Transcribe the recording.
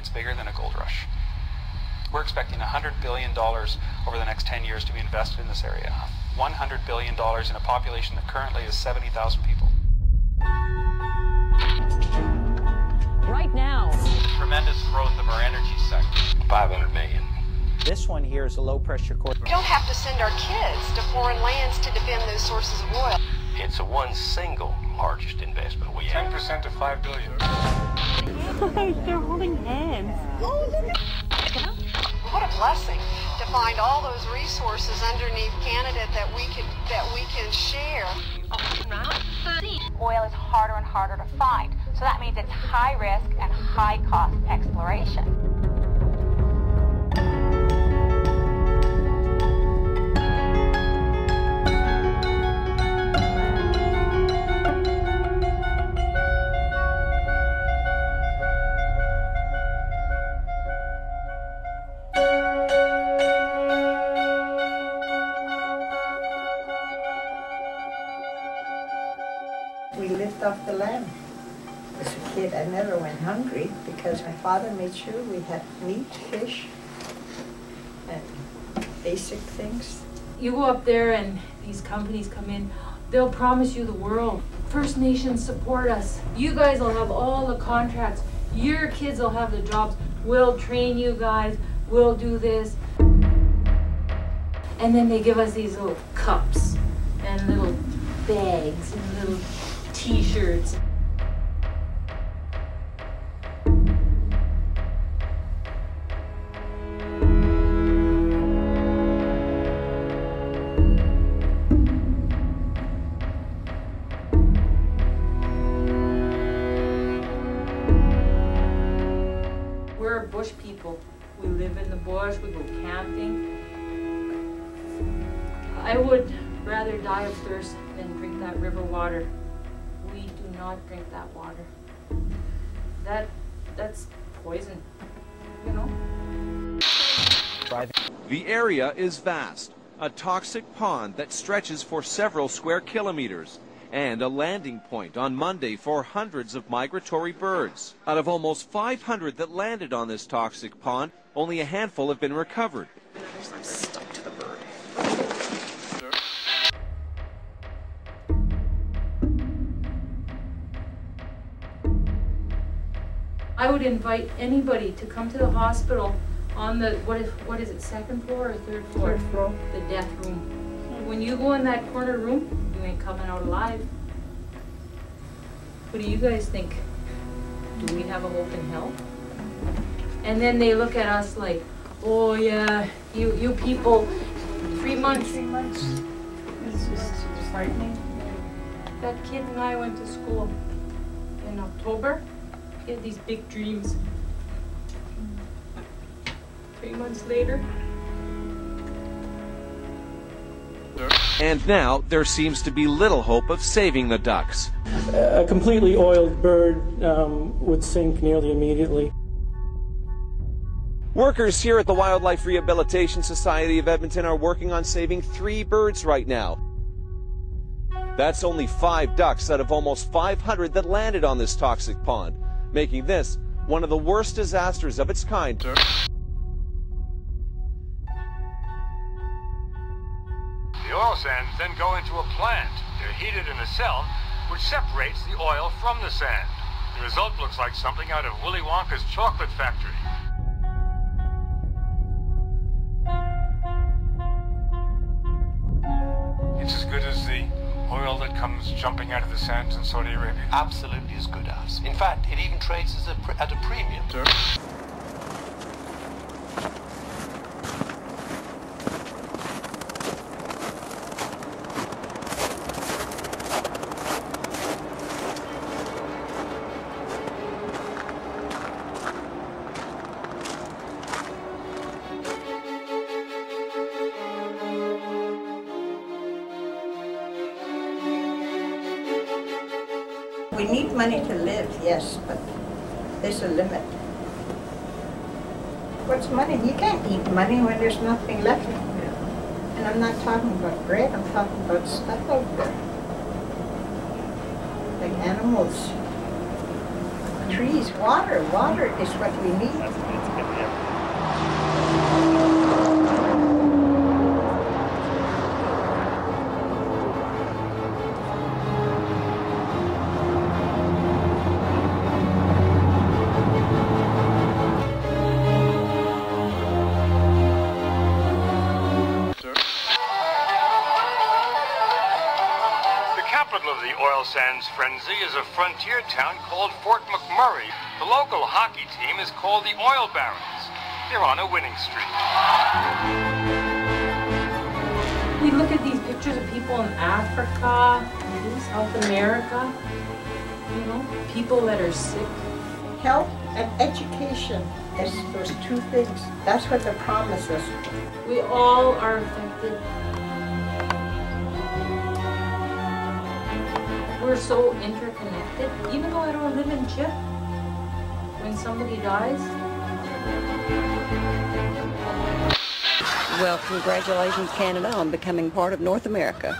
it's bigger than a gold rush. We're expecting $100 billion over the next 10 years to be invested in this area. $100 billion in a population that currently is 70,000 people. Right now, Tremendous growth of our energy sector. 500 million. This one here is a low-pressure core. We don't have to send our kids to foreign lands to defend those sources of oil. It's the one single largest investment we have. 10% of $5 billion. they're holding hands. What a blessing to find all those resources underneath Canada that we can share. Oil is harder and harder to find, so that means it's high risk and high cost exploration. We lived off the land. As a kid, I never went hungry because my father made sure we had meat, fish, and basic things. You go up there and these companies come in, they'll promise you the world. First Nations support us. You guys will have all the contracts. Your kids will have the jobs. We'll train you guys. We'll do this. And then they give us these little cups and little bags and little t-shirts. We're bush people. We live in the bush, we go camping. I would rather die of thirst than drink that river water. We do not drink that water. That's poison, you know? The area is vast, a toxic pond that stretches for several square kilometers, and a landing point on Monday for hundreds of migratory birds. Out of almost 500 that landed on this toxic pond, only a handful have been recovered. I'm stuck to the bird. I would invite anybody to come to the hospital on the, what is it, second floor or third floor? Third floor. The death room. When you go in that corner room, you ain't coming out alive. What do you guys think? Do we have a hope in hell? And then they look at us like, oh yeah, you people, 3 months. 3 months. It's just frightening. That kid and I went to school in October. He had these big dreams. 3 months later. And now there seems to be little hope of saving the ducks. A completely oiled bird would sink nearly immediately. Workers here at the Wildlife Rehabilitation Society of Edmonton are working on saving 3 birds right now. That's only 5 ducks out of almost 500 that landed on this toxic pond, making this one of the worst disasters of its kind. The oil sands then go into a plant. They're heated in a cell, which separates the oil from the sand. The result looks like something out of Willy Wonka's chocolate factory. It's as good as the oil that comes jumping out of the sands in Saudi Arabia. Absolutely as good as. In fact, it even trades at a premium. We need money to live, yes, but there's a limit. What's money? You can't eat money when there's nothing left. And I'm not talking about bread, I'm talking about stuff out there. Like animals. trees, water. Water is what we need. Capital of the oil sands frenzy is a frontier town called Fort McMurray. The local hockey team is called the Oil Barons. They're on a winning streak. We look at these pictures of people in Africa, South America, you know, people that are sick. Health and education is those two things. That's what the promise is. We all are affected. We're so interconnected. Even though I don't live in Chip, when somebody dies. Well, congratulations, Canada, on becoming part of North America.